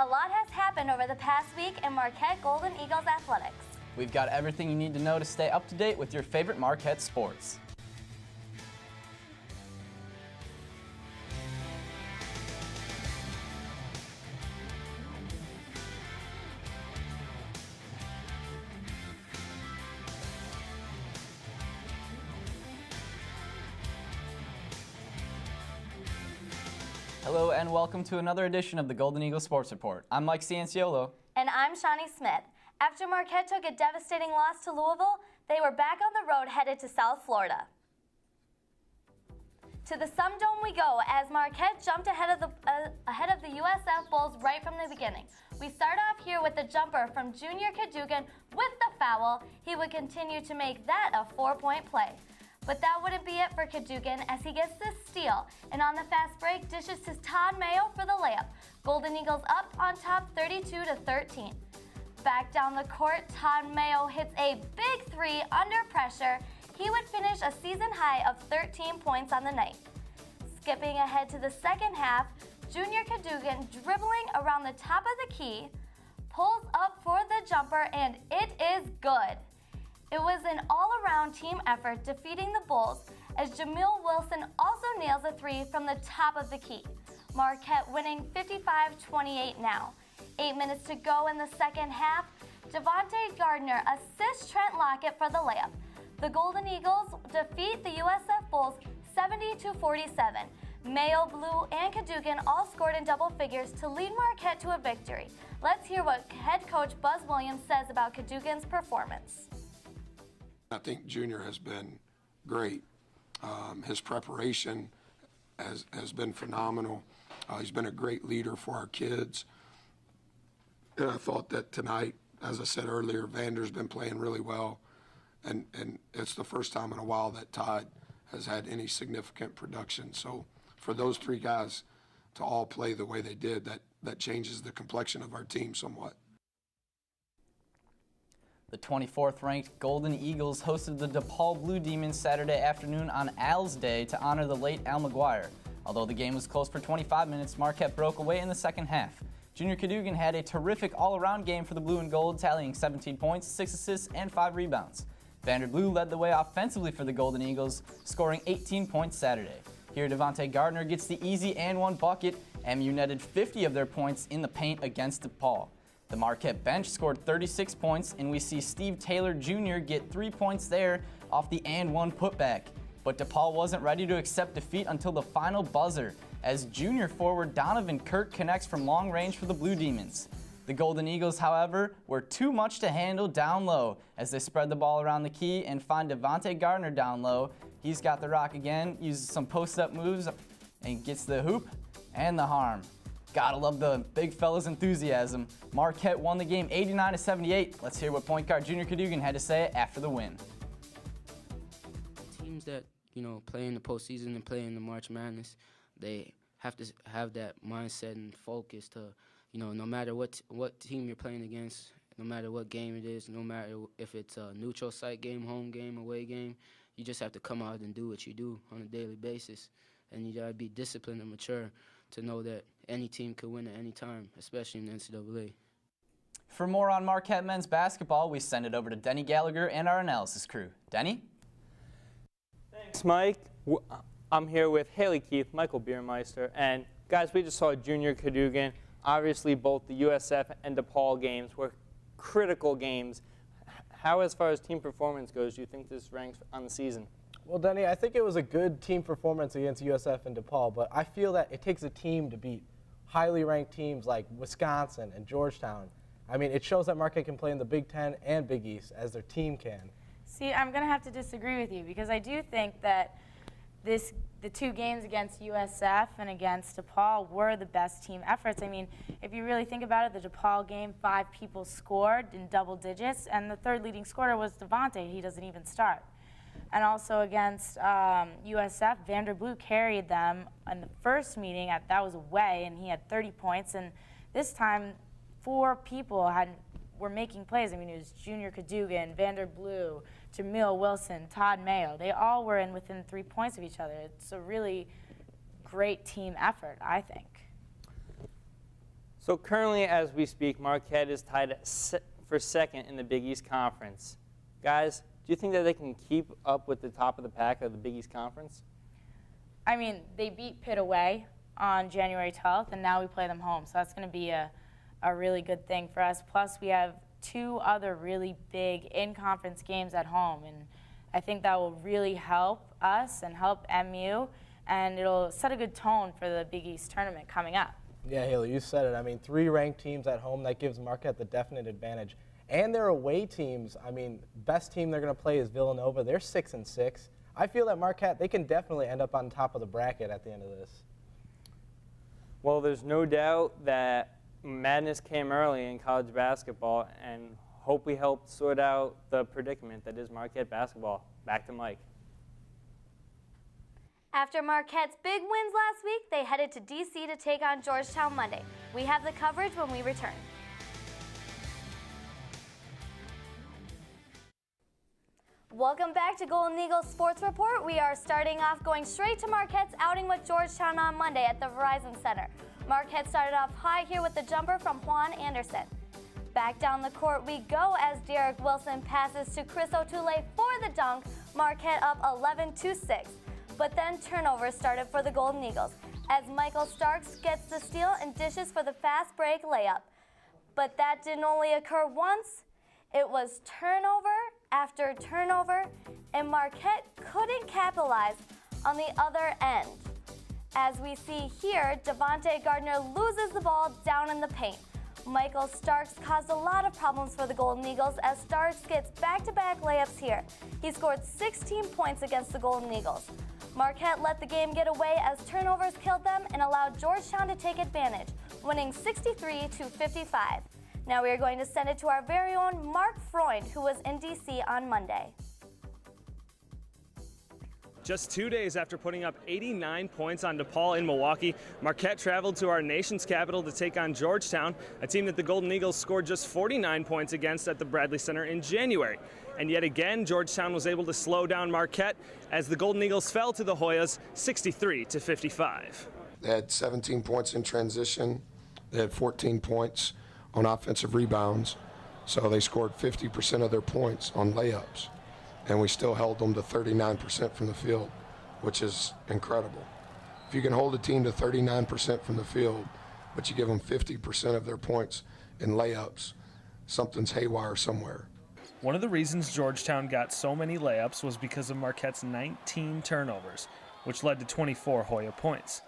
A lot has happened over the past week in Marquette Golden Eagles athletics. We've got everything you need to know to stay up to date with your favorite Marquette sports. Hello and welcome to another edition of the Golden Eagle Sports Report. I'm Mike Cianciolo. And I'm Shawni Smith. After Marquette took a devastating loss to Louisville, they were back on the road headed to South Florida. To the Sun Dome we go as Marquette jumped ahead of the USF Bulls right from the beginning. We start off here with the jumper from Junior Cadogan with the foul. He would continue to make that a 4-point play. But that wouldn't be it for Cadogan as he gets the steal, and on the fast break dishes to Todd Mayo for the layup. Golden Eagles up on top 32-13. Back down the court, Todd Mayo hits a big three under pressure. He would finish a season high of 13 points on the night. Skipping ahead to the second half, Junior Cadogan dribbling around the top of the key, pulls up for the jumper, and it is good. It was an all-around team effort defeating the Bulls as Jamil Wilson also nails a three from the top of the key. Marquette winning 55-28 now. 8 minutes to go in the second half. Devontae Gardner assists Trent Lockett for the layup. The Golden Eagles defeat the USF Bulls 70-47. Mayo, Blue, and Cadogan all scored in double figures to lead Marquette to a victory. Let's hear what head coach Buzz Williams says about Cadogan's performance. I think Junior has been great. His preparation has been phenomenal. He's been a great leader for our kids. And I thought that tonight, as I said earlier, Vander's been playing really well. And it's the first time in a while that Todd has had any significant production. So for those three guys to all play the way they did, that changes the complexion of our team somewhat. The 24th ranked Golden Eagles hosted the DePaul Blue Demons Saturday afternoon on Al's Day to honor the late Al McGuire. Although the game was close for 25 minutes, Marquette broke away in the second half. Junior Cadogan had a terrific all-around game for the Blue and Gold, tallying 17 points, 6 assists, and 5 rebounds. Vander Blue led the way offensively for the Golden Eagles, scoring 18 points Saturday. Here, Devontae Gardner gets the easy and one bucket. MU netted 50 of their points in the paint against DePaul. The Marquette bench scored 36 points, and we see Steve Taylor Jr. get 3 points there off the and one putback. But DePaul wasn't ready to accept defeat until the final buzzer, as junior forward Donovan Kirk connects from long range for the Blue Demons. The Golden Eagles, however, were too much to handle down low as they spread the ball around the key and find Devontae Gardner down low. He's got the rock again, uses some post-up moves, and gets the hoop and the harm. Gotta love the big fella's enthusiasm. Marquette won the game 89-78. Let's hear what point guard Junior Cadogan had to say after the win. Teams that, play in the postseason and play in the March Madness, they have to have that mindset and focus to, no matter what team you're playing against, no matter what game it is, no matter if it's a neutral site game, home game, away game, you just have to come out and do what you do on a daily basis. And you gotta be disciplined and mature to know that any team could win at any time, especially in the NCAA. For more on Marquette men's basketball, we send it over to Denny Gallagher and our analysis crew. Denny? Thanks, Mike. I'm here with Hayley Keith, Michael Beiermeister, and guys, we just saw Junior Cadogan. Obviously, both the USF and DePaul games were critical games. How, as far as team performance goes, do you think this ranks on the season? Well, Denny, I think it was a good team performance against USF and DePaul, but I feel that it takes a team to beat highly ranked teams like Wisconsin and Georgetown. I mean, it shows that Marquette can play in the Big Ten and Big East as their team can. See, I'm going to have to disagree with you because I do think that the two games against USF and against DePaul were the best team efforts. I mean, if you really think about it, the DePaul game, 5 people scored in double digits, and the third leading scorer was Devontae. He doesn't even start. And also against USF, Vander Blue carried them in the first meeting. That was away, and he had 30 points. And this time, 4 people were making plays. I mean, it was Junior Cadogan, Vander Blue, Jamil Wilson, Todd Mayo. They all were within 3 points of each other. It's a really great team effort, I think. So currently, as we speak, Marquette is tied for second in the Big East Conference. Guys, do you think that they can keep up with the top of the pack of the Big East Conference? I mean, they beat Pitt away on January 12th, and now we play them home. So that's going to be a really good thing for us. Plus, we have 2 other really big in-conference games at home, and I think that will really help us and help MU, and it'll set a good tone for the Big East tournament coming up. Yeah, Hayley, you said it. I mean, 3 ranked teams at home, that gives Marquette the definite advantage. And their away teams, I mean, best team they're going to play is Villanova. They're 6-6. I feel that Marquette, they can definitely end up on top of the bracket at the end of this. Well, there's no doubt that madness came early in college basketball, and hope we helped sort out the predicament that is Marquette basketball. Back to Mike. After Marquette's big wins last week, they headed to D.C. to take on Georgetown Monday. We have the coverage when we return. Welcome back to Golden Eagles Sports Report. We are starting off going straight to Marquette's outing with Georgetown on Monday at the Verizon Center. Marquette started off high here with the jumper from Juan Anderson. Back down the court we go as Derek Wilson passes to Chris O'Toole for the dunk. Marquette up 11-6. But then turnovers started for the Golden Eagles as Michael Starks gets the steal and dishes for the fast break layup. But that didn't only occur once. It was turnover after turnover, and Marquette couldn't capitalize on the other end. As we see here, Devontae Gardner loses the ball down in the paint. Michael Starks caused a lot of problems for the Golden Eagles as Starks gets back-to-back layups here. He scored 16 points against the Golden Eagles. Marquette let the game get away as turnovers killed them and allowed Georgetown to take advantage, winning 63-55. Now we are going to send it to our very own Mark Freund, who was in D.C. on Monday. Just 2 days after putting up 89 points on DePaul in Milwaukee, Marquette traveled to our nation's capital to take on Georgetown, a team that the Golden Eagles scored just 49 points against at the Bradley Center in January. And yet again, Georgetown was able to slow down Marquette as the Golden Eagles fell to the Hoyas 63-55. They had 17 points in transition. They had 14 points on offensive rebounds. So they scored 50% of their points on layups. And we still held them to 39% from the field, which is incredible. If you can hold a team to 39% from the field, but you give them 50% of their points in layups, something's haywire somewhere. One of the reasons Georgetown got so many layups was because of Marquette's 19 turnovers, which led to 24 Hoya points.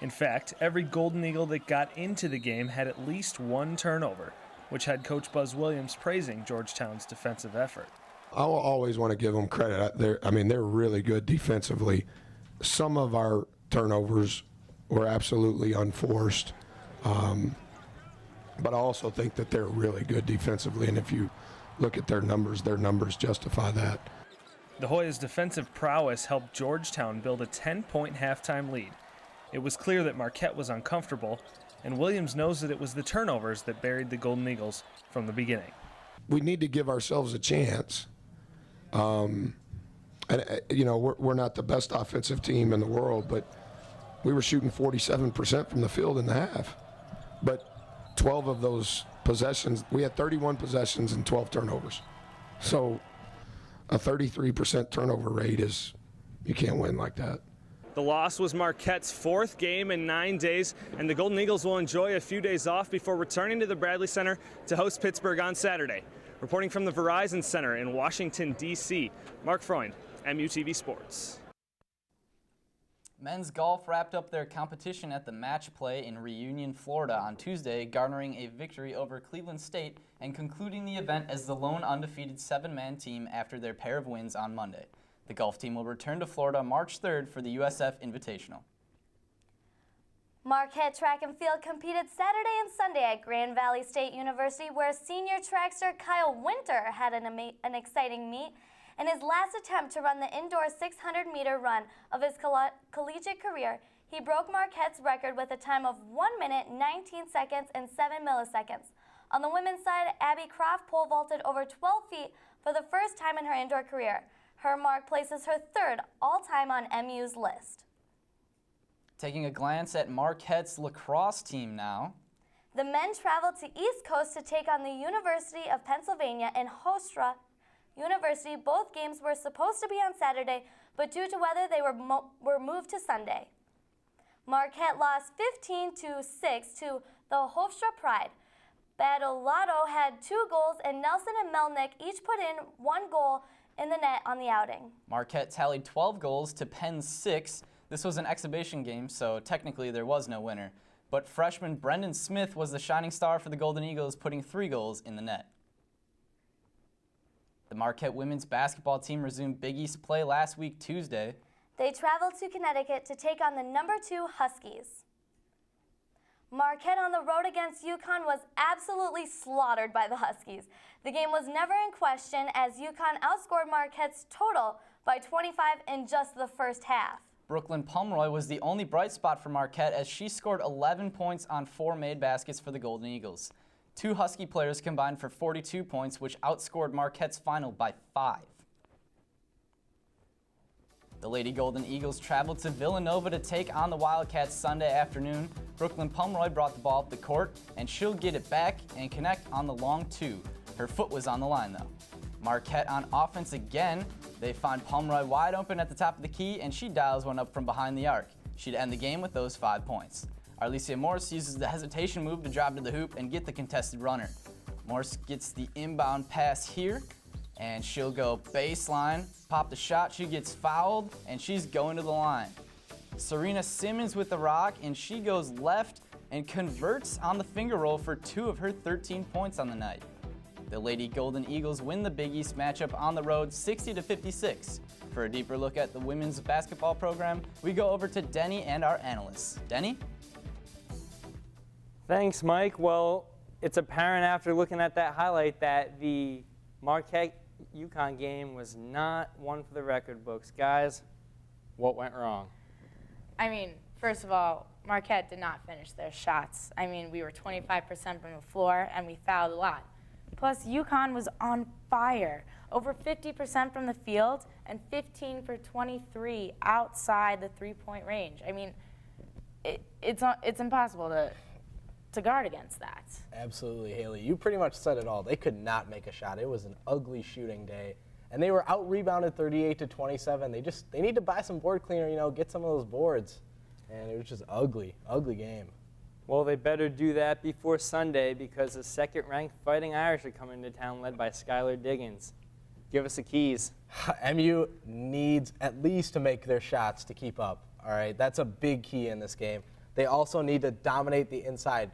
In fact, every Golden Eagle that got into the game had at least 1 turnover, which had Coach Buzz Williams praising Georgetown's defensive effort. I will always want to give them credit. They're really good defensively. Some of our turnovers were absolutely unforced, but I also think that they're really good defensively, and if you look at their numbers justify that. The Hoyas' defensive prowess helped Georgetown build a 10-point halftime lead. It was clear that Marquette was uncomfortable, and Williams knows that it was the turnovers that buried the Golden Eagles from the beginning. We need to give ourselves a chance. We're not the best offensive team in the world, but we were shooting 47% from the field in the half. But 12 of those possessions, we had 31 possessions and 12 turnovers. So a 33% turnover rate is, you can't win like that. The loss was Marquette's 4th game in 9 days, and the Golden Eagles will enjoy a few days off before returning to the Bradley Center to host Pittsburgh on Saturday. Reporting from the Verizon Center in Washington, D.C., Mark Freund, MUTV Sports. Men's golf wrapped up their competition at the match play in Reunion, Florida on Tuesday, garnering a victory over Cleveland State and concluding the event as the lone undefeated 7-man team after their pair of wins on Monday. The golf team will return to Florida March 3rd for the USF Invitational. Marquette Track and Field competed Saturday and Sunday at Grand Valley State University, where senior trackster Kyle Winter had an exciting meet in his last attempt to run the indoor 600-meter run of his collegiate career. He broke Marquette's record with a time of 1 minute, 19 seconds, and 7 milliseconds. On the women's side, Abby Croft pole vaulted over 12 feet for the first time in her indoor career. Her mark places her 3rd all-time on MU's list. Taking a glance at Marquette's lacrosse team now. The men traveled to East Coast to take on the University of Pennsylvania and Hofstra University. Both games were supposed to be on Saturday, but due to weather, they were moved to Sunday. Marquette lost 15-6 to the Hofstra Pride. Badolato had 2 goals, and Nelson and Melnick each put in 1 goal in the net on the outing. Marquette tallied 12 goals to Penn's 6. This was an exhibition game, so technically there was no winner. But freshman Brendan Smith was the shining star for the Golden Eagles, putting 3 goals in the net. The Marquette women's basketball team resumed Big East play last week, Tuesday. They traveled to Connecticut to take on the number 2 Huskies. Marquette on the road against UConn was absolutely slaughtered by the Huskies. The game was never in question as UConn outscored Marquette's total by 25 in just the first half. Brooklyn Pomeroy was the only bright spot for Marquette as she scored 11 points on 4 made baskets for the Golden Eagles. 2 Husky players combined for 42 points, which outscored Marquette's final by 5. The Lady Golden Eagles traveled to Villanova to take on the Wildcats Sunday afternoon. Brooklyn Pomeroy brought the ball up the court, and she'll get it back and connect on the long 2. Her foot was on the line, though. Marquette on offense again. They find Pomeroy wide open at the top of the key, and she dials one up from behind the arc. She'd end the game with those 5 points. Arlesia Morse uses the hesitation move to drive to the hoop and get the contested runner. Morse gets the inbound pass here, and she'll go baseline, pop the shot, she gets fouled, and she's going to the line. Serena Simmons with the rock, and she goes left and converts on the finger roll for 2 of her 13 points on the night. The Lady Golden Eagles win the Big East matchup on the road 60-56. For a deeper look at the women's basketball program, we go over to Denny and our analysts. Denny? Thanks, Mike. Well, it's apparent after looking at that highlight that the Marquette-UConn game was not one for the record books. Guys, what went wrong? I mean, first of all, Marquette did not finish their shots. I mean, we were 25% from the floor, and we fouled a lot. Plus, UConn was on fire. Over 50% from the field and 15 for 23 outside the three-point range. I mean, it's impossible to guard against that. Absolutely, Haley. You pretty much said it all. They could not make a shot. It was an ugly shooting day. And they were out-rebounded 38-27. They need to buy some board cleaner, get some of those boards. And it was just ugly game. Well, they better do that before Sunday because the second-ranked Fighting Irish are coming to town led by Skylar Diggins. Give us the keys. MU needs at least to make their shots to keep up, all right? That's a big key in this game. They also need to dominate the inside.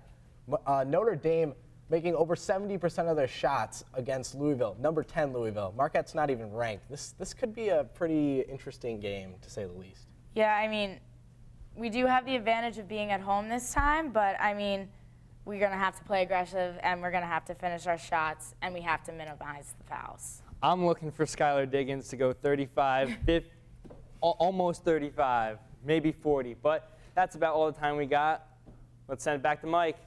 Notre Dame making over 70% of their shots against Louisville, number 10 Louisville. Marquette's not even ranked. This could be a pretty interesting game, to say the least. Yeah, I mean, we do have the advantage of being at home this time, but, I mean, we're going to have to play aggressive, and we're going to have to finish our shots, and we have to minimize the fouls. I'm looking for Skylar Diggins to go 35, almost 35, maybe 40. But that's about all the time we got. Let's send it back to Mike.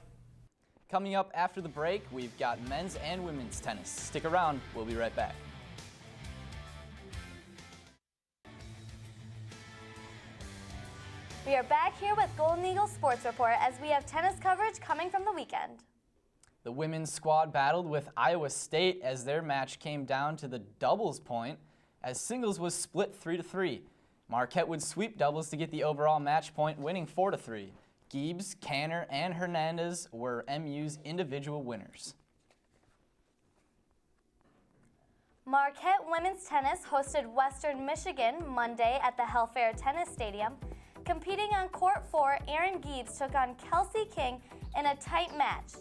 Coming up after the break, we've got men's and women's tennis. Stick around. We'll be right back. We are back here with Golden Eagles Sports Report as we have tennis coverage coming from the weekend. The women's squad battled with Iowa State as their match came down to the doubles point as singles was split 3-3. Marquette would sweep doubles to get the overall match point, winning 4-3. Gibbs, Canner, and Hernandez were MU's individual winners. Marquette women's tennis hosted Western Michigan Monday at the Hellfair Tennis Stadium. Competing on court 4, Erin Gibbs took on Kelsey King in a tight match.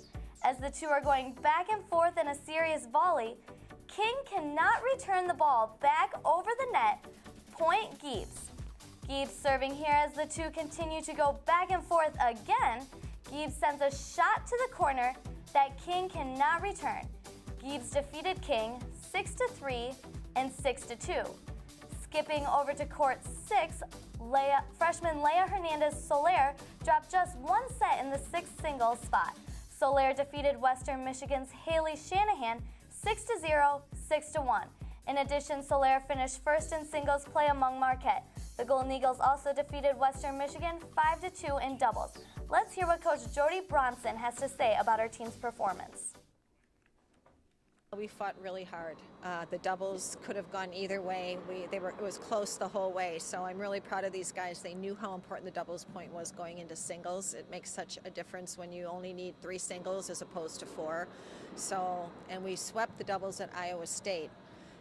As the two are going back and forth in a serious volley, King cannot return the ball back over the net. Point Gibbs. Gibbs serving here as the two continue to go back and forth again. Gibbs sends a shot to the corner that King cannot return. Gibbs defeated King 6-3 and 6-2. Skipping over to court 6, freshman Leah Hernandez-Soler dropped just one set in the 6th singles spot. Soler defeated Western Michigan's Haley Shanahan 6-0, 6-1. In addition, Soler finished first in singles play among Marquette. The Golden Eagles also defeated Western Michigan 5-2 in doubles. Let's hear what Coach Jody Bronson has to say about our team's performance. We fought really hard. The doubles could have gone either way. It was close the whole way, so I'm really proud of these guys. They knew how important the doubles point was going into singles. It makes such a difference when you only need 3 singles as opposed to 4. So, and we swept the doubles at Iowa State.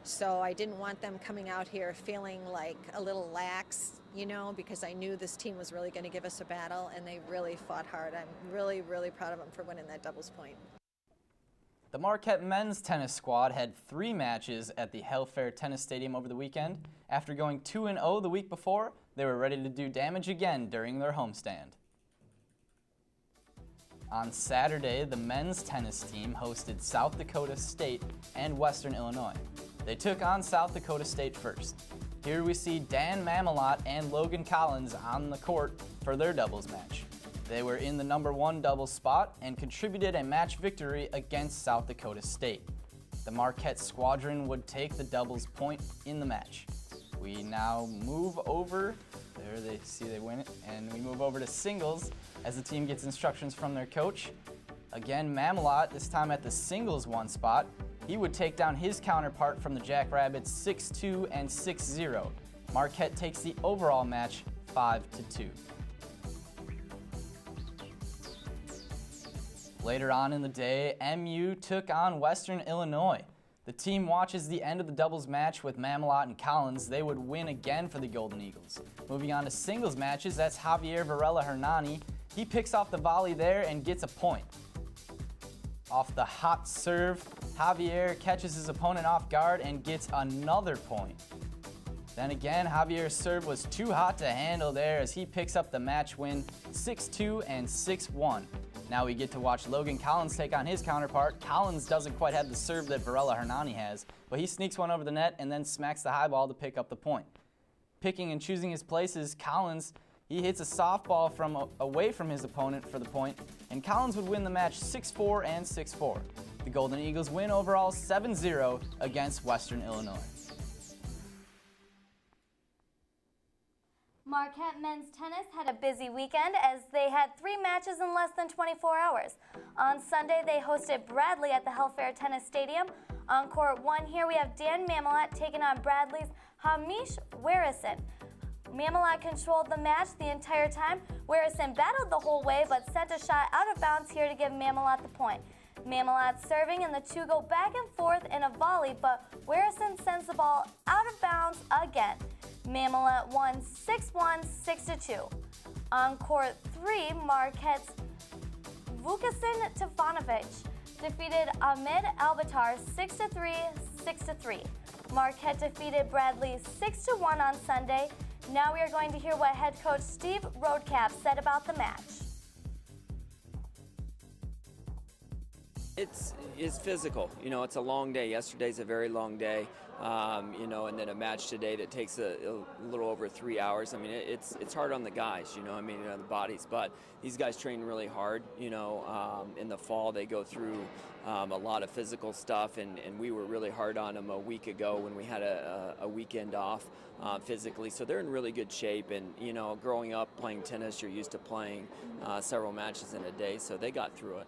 So I didn't want them coming out here feeling like a little lax, you know, because I knew this team was really going to give us a battle, and they really fought hard. I'm really, really proud of them for winning that doubles point. The Marquette men's tennis squad had 3 matches at the Hellfair Tennis Stadium over the weekend. After going 2-0 the week before, they were ready to do damage again during their homestand. On Saturday, the men's tennis team hosted South Dakota State and Western Illinois. They took on South Dakota State first. Here we see Dan Mamelot and Logan Collins on the court for their doubles match. They were in the #1 doubles spot and contributed a match victory against South Dakota State. The Marquette squadron would take the doubles point in the match. We now move over, there they see they win it, and we move over to singles as the team gets instructions from their coach. Again, Mamelot, this time at the singles 1 spot. He would take down his counterpart from the Jackrabbits 6-2 and 6-0. Marquette takes the overall match 5-2. Later on in the day, MU took on Western Illinois. The team watches the end of the doubles match with Mamelot and Collins. They would win again for the Golden Eagles. Moving on to singles matches, that's Javier Varela Hernani. He picks off the volley there and gets a point. Off the hot serve, Javier catches his opponent off guard and gets another point. Then again, Javier's serve was too hot to handle there as he picks up the match win 6-2 and 6-1. Now we get to watch Logan Collins take on his counterpart. Collins doesn't quite have the serve that Varela Hernani has, but he sneaks one over the net and then smacks the high ball to pick up the point. Picking and choosing his places, Collins, he hits a softball from away from his opponent for the point, and Collins would win the match 6-4 and 6-4. The Golden Eagles win overall 7-0 against Western Illinois. Marquette men's tennis had a busy weekend as they had 3 matches in less than 24 hours. On Sunday, they hosted Bradley at the Hellfair Tennis Stadium. On court 1 here, we have Dan Mamelot taking on Bradley's Hamish Werison. Mamelot controlled the match the entire time. Werison battled the whole way but sent a shot out of bounds here to give Mamelot the point. Mamelot serving and the 2 go back and forth in a volley, but Werison sends the ball out of bounds again. Mamelot won 6-1, 6-2. On court 3, Marquette's Vukasin Tivanovic defeated Ahmed Albatar 6-3, 6-3. Marquette defeated Bradley 6-1 on Sunday. Now we are going to hear what head coach Steve Roadcap said about the match. It's physical. You know, it's a long day. Yesterday's a very long day. You know, and then a match today that takes a little over 3 hours. I mean, it's hard on the guys, you know, I mean, on the bodies, but these guys train really hard, you know. In the fall, they go through a lot of physical stuff, and we were really hard on them a week ago when we had a weekend off physically. So they're in really good shape, and, you know, growing up playing tennis, you're used to playing several matches in a day, so they got through it.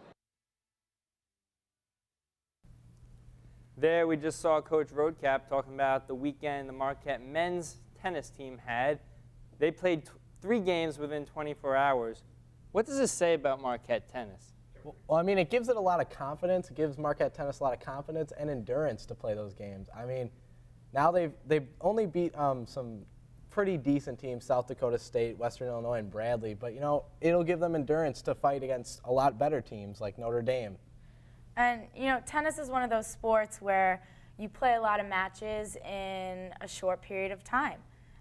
There we just saw Coach Roadcap talking about the weekend the Marquette men's tennis team had. They played 3 games within 24 hours. What does this say about Marquette tennis? Well, I mean, it gives it a lot of confidence. It gives Marquette tennis a lot of confidence and endurance to play those games. I mean, now they've only beat some pretty decent teams, South Dakota State, Western Illinois, and Bradley. But, you know, it'll give them endurance to fight against a lot better teams like Notre Dame. And, you know, tennis is one of those sports where you play a lot of matches in a short period of time.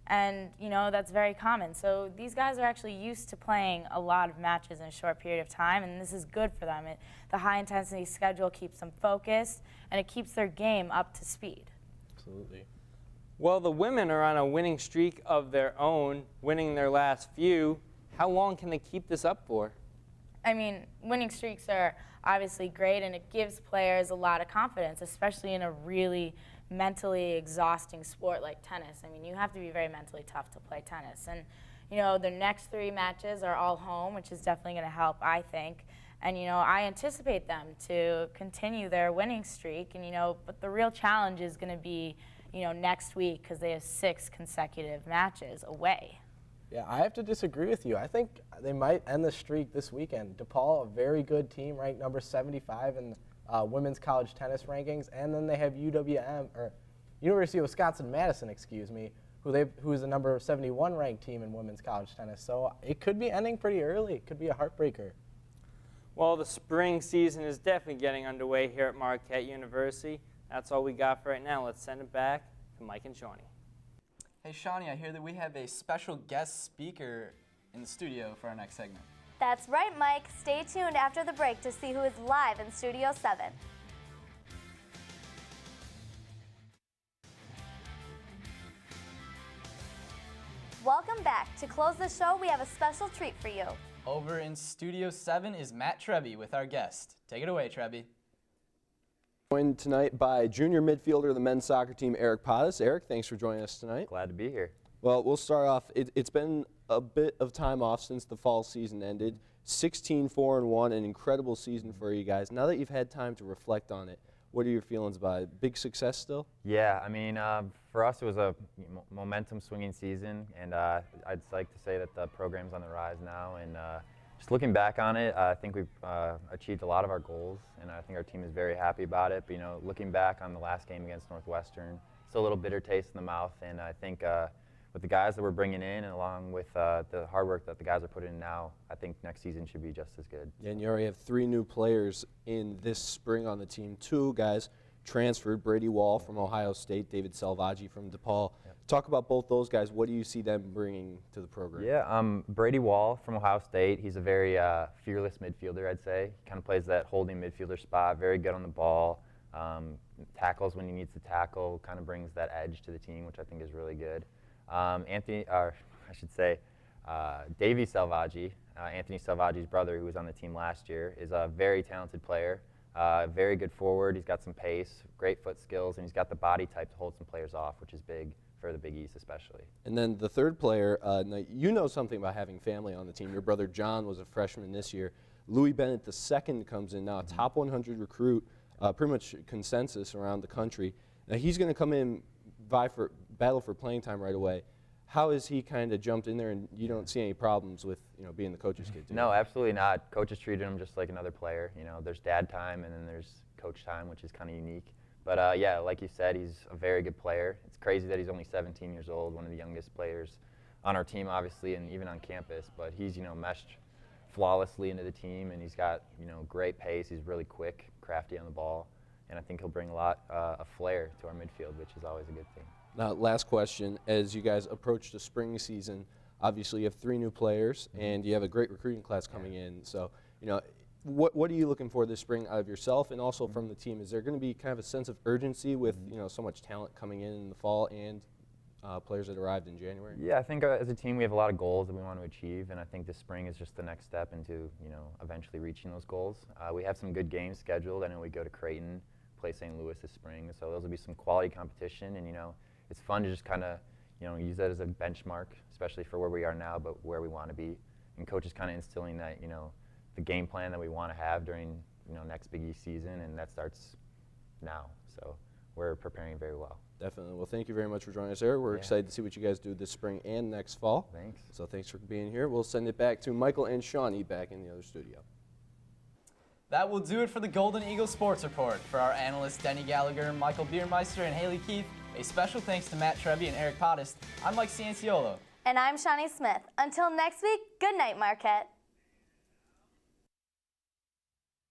And, you know, that's very common. So these guys are actually used to playing a lot of matches in a short period of time, and this is good for them. The high-intensity schedule keeps them focused, and it keeps their game up to speed. Absolutely. Well, the women are on a winning streak of their own, winning their last few. How long can they keep this up for? I mean, winning streaks are obviously great, and it gives players a lot of confidence, especially in a really mentally exhausting sport like tennis. I mean, you have to be very mentally tough to play tennis. And, you know, the next 3 matches are all home, which is definitely going to help, I think. And, you know, I anticipate them to continue their winning streak. And, you know, but the real challenge is going to be, you know, next week because they have 6 consecutive matches away. Yeah, I have to disagree with you. I think they might end the streak this weekend. DePaul, a very good team, ranked number 75 in women's college tennis rankings. And then they have University of Wisconsin-Madison, who is the number 71 ranked team in women's college tennis. So it could be ending pretty early. It could be a heartbreaker. Well, the spring season is definitely getting underway here at Marquette University. That's all we got for right now. Let's send it back to Mike and Shawni. Hey, Shawni, I hear that we have a special guest speaker in the studio for our next segment. That's right, Mike. Stay tuned after the break to see who is live in Studio 7. Welcome back. To close the show, we have a special treat for you. Over in Studio 7 is Matt Trebby with our guest. Take it away, Trebby. Joined tonight by junior midfielder of the men's soccer team, Eric Pothast. Eric, thanks for joining us tonight. Glad to be here. Well, we'll start off. It's been a bit of time off since the fall season ended. 16-4-1, an incredible season for you guys. Now that you've had time to reflect on it, what are your feelings about it? Big success still? Yeah, I mean, for us it was a momentum swinging season, and I'd like to say that the program's on the rise now. And just looking back on it, I think we've achieved a lot of our goals, and I think our team is very happy about it. But, you know, looking back on the last game against Northwestern, still a little bitter taste in the mouth, and I think with the guys that we're bringing in, and along with the hard work that the guys are putting in now, I think next season should be just as good. Yeah, and you already have 3 new players in this spring on the team. 2 guys transferred, Brady Wall from Ohio State, David Salvaggi from DePaul. Yep. Talk about both those guys. What do you see them bringing to the program? Yeah, Brady Wall from Ohio State, he's a very fearless midfielder, I'd say. He kind of plays that holding midfielder spot, very good on the ball, tackles when he needs to tackle, kind of brings that edge to the team, which I think is really good. Davey Salvaggi, Anthony Salvaggi's brother, who was on the team last year, is a very talented player, very good forward. He's got some pace, great foot skills, and he's got the body type to hold some players off, which is big for the Big East especially. And then the third player, now you know something about having family on the team. Your brother John was a freshman this year. Louis Bennett II comes in now, a top 100 recruit, pretty much consensus around the country. Now he's going to come in, battle for playing time right away. How has he kind of jumped in there, and you don't see any problems with, you know, being the coach's kid? No, absolutely not. Coaches treated him just like another player. You know, there's dad time and then there's coach time, which is kind of unique. But yeah, like you said, he's a very good player. It's crazy that he's only 17 years old, one of the youngest players on our team, obviously, and even on campus. But he's, you know, meshed flawlessly into the team, and he's got, you know, great pace. He's really quick, crafty on the ball, and I think he'll bring a lot of flair to our midfield, which is always a good thing. Now, last question. As you guys approach the spring season, obviously you have 3 new players, and you have a great recruiting class coming in. So, you know, what are you looking for this spring out of yourself and also from the team? Is there going to be kind of a sense of urgency with, you know, so much talent coming in the fall and players that arrived in January? Yeah, I think as a team we have a lot of goals that we want to achieve, and I think this spring is just the next step into, you know, eventually reaching those goals. We have some good games scheduled. I know we go to Creighton, play St. Louis this spring, so those will be some quality competition, and, you know, it's fun to just kind of, you know, use that as a benchmark, especially for where we are now, but where we want to be. And coach is kind of instilling that, you know, the game plan that we want to have during, you know, next Big East season, and that starts now. So we're preparing very well. Definitely. Well, thank you very much for joining us, Eric. We're excited to see what you guys do this spring and next fall. Thanks. So thanks for being here. We'll send it back to Michael and Shawni back in the other studio. That will do it for the Golden Eagle Sports Report. For our analysts Deny Gallagher, Michael Beiermeister, and Hayley Keith, a special thanks to Matt Trebby and Eric Pothast. I'm Mike Cianciolo. And I'm Shawni Smith. Until next week, good night, Marquette.